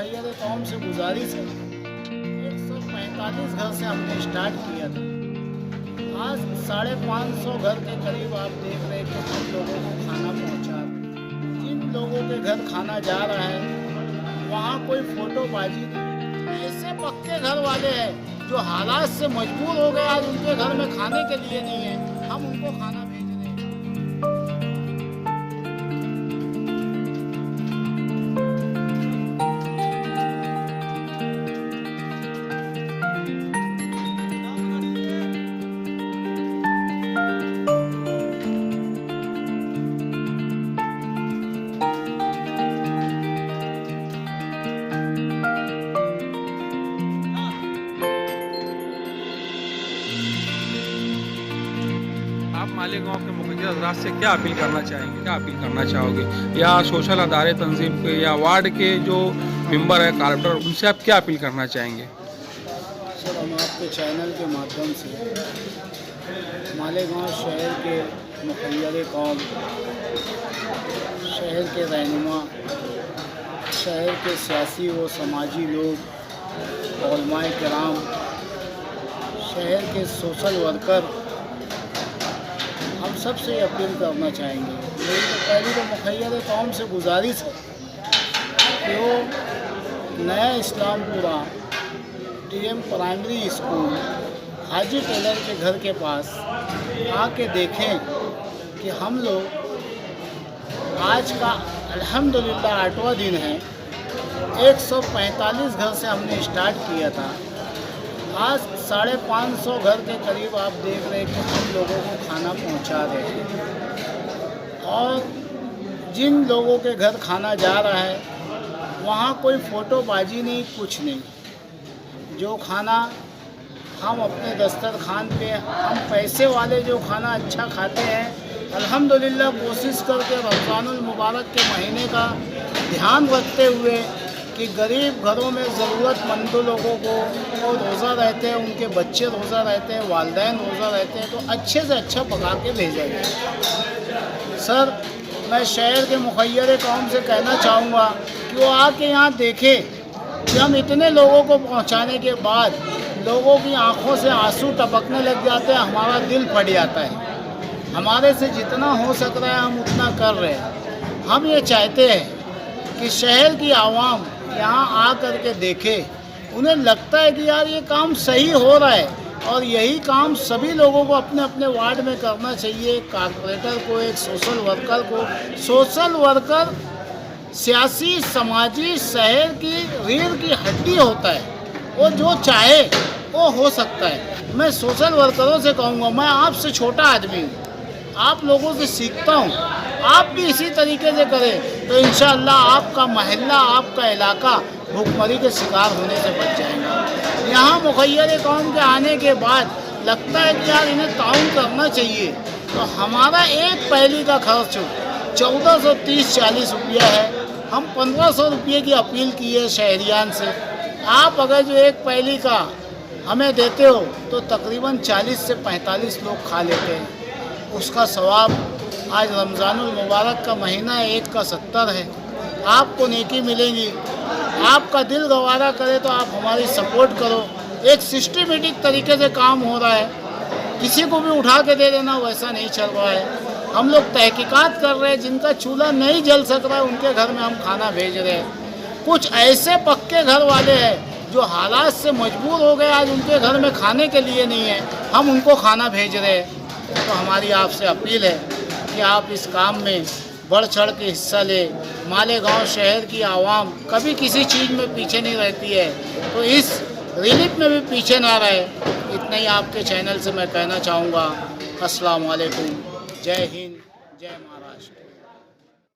मुखैर कौम से गुजारिश है, 145 घर से हमने स्टार्ट किया था, आज 550 घर के करीब आप देख रहे हैं कि हम लोगों को खाना पहुंचा। जिन लोगों के घर खाना जा रहा है वहाँ कोई फोटोबाजी नहीं। ऐसे पक्के घर वाले हैं जो हालात से मजबूर हो गए, आज उनके घर में खाने के लिए नहीं है, हम उनको खाना भेज रहे हैं। आप मालेगांव के मुखिया हजरात से क्या अपील करना चाहेंगे, क्या अपील करना चाहोगे, या सोशल अदारे तंजीम के या वार्ड के जो मेंबर है कारपोरेटर, उनसे आप क्या अपील करना चाहेंगे? सर, हम आपके चैनल के माध्यम से मालेगांव शहर के मुखिया कौम, शहर के रहनुमा, शहर के सियासी व समाजी लोग, उलमाए किराम, शहर के सोशल वर्कर, हम सब से अपील करना चाहेंगे। मेरी तो पहली तो मुखैर कौम से गुजारिश है कि वो नया इस्लामपुरा टीएम प्राइमरी स्कूल हाजी टेलर के घर के पास आके देखें कि हम लोग आज का अल्हम्दुलिल्लाह 8वां दिन है। 145 घर से हमने स्टार्ट किया था, आज 550 घर के करीब आप देख रहे हैं कि हम लोगों को खाना पहुंचा रहे हैं। और जिन लोगों के घर खाना जा रहा है वहाँ कोई फ़ोटोबाजी नहीं, कुछ नहीं। जो खाना हम अपने दस्तरखान पे, हम पैसे वाले जो खाना अच्छा खाते हैं, अल्हम्दुलिल्लाह कोशिश करके रमज़ानुल मुबारक के महीने का ध्यान रखते हुए कि गरीब घरों में ज़रूरतमंद लोगों को वो रोज़ा रहते हैं, उनके बच्चे रोज़ा रहते हैं, वालिदैन रोज़ा रहते हैं, तो अच्छे से अच्छा पका के भेजा जाए। सर, मैं शहर के मुखैर कौम से कहना चाहूँगा कि वो आके यहाँ देखें कि हम इतने लोगों को पहुँचाने के बाद लोगों की आँखों से आंसू टपकने लग जाते हैं, हमारा दिल फट जाता है। हमारे से जितना हो सक रहा है हम उतना कर रहे हैं। हम ये चाहते हैं कि शहर की आवाम यहाँ आ कर के देखे, उन्हें लगता है कि यार ये काम सही हो रहा है, और यही काम सभी लोगों को अपने अपने वार्ड में करना चाहिए। एक कारपोरेटर को, एक सोशल वर्कर को, सोशल वर्कर सियासी समाजी शहर की रीढ़ की हड्डी होता है, वो जो चाहे वो हो सकता है। मैं सोशल वर्करों से कहूँगा, मैं आपसे छोटा आदमी हूँ, आप लोगों से सीखता हूँ, आप भी इसी तरीके से करें तो इंशाअल्लाह आपका मोहल्ला, आपका इलाका भूखमरी के शिकार होने से बच जाएगा। यहाँ मुखैर कौम के आने के बाद लगता है कि यार इन्हें ताउन करना चाहिए, तो हमारा एक पहली का खर्च 1430-40 रुपया है। हम 1500 रुपये की अपील की है शहरियान से। आप अगर जो एक पहली का हमें देते हो तो तकरीबन 40 से 45 लोग खा लेते हैं। उसका सवाब, आज रमज़ानुल मुबारक का महीना है, 1 का 70 है, आपको नेकी मिलेगी। आपका दिल गवारा करे तो आप हमारी सपोर्ट करो। एक सिस्टमेटिक तरीके से काम हो रहा है, किसी को भी उठा के दे देना वैसा नहीं चल रहा है। हम लोग तहकीकात कर रहे हैं, जिनका चूल्हा नहीं जल सक रहा है उनके घर में हम खाना भेज रहे हैं। कुछ ऐसे पक्के घर वाले हैं जो हालात से मजबूर हो गए, आज उनके घर में खाने के लिए नहीं है, हम उनको खाना भेज रहे हैं। तो हमारी आपसे अपील है कि आप इस काम में बढ़ चढ़ के हिस्सा ले। मालेगांव शहर की आवाम कभी किसी चीज़ में पीछे नहीं रहती है, तो इस रिलीफ में भी पीछे ना रहे। इतना ही आपके चैनल से मैं कहना चाहूँगा। अस्सलाम वालेकुम, जय हिंद, जय महाराष्ट्र।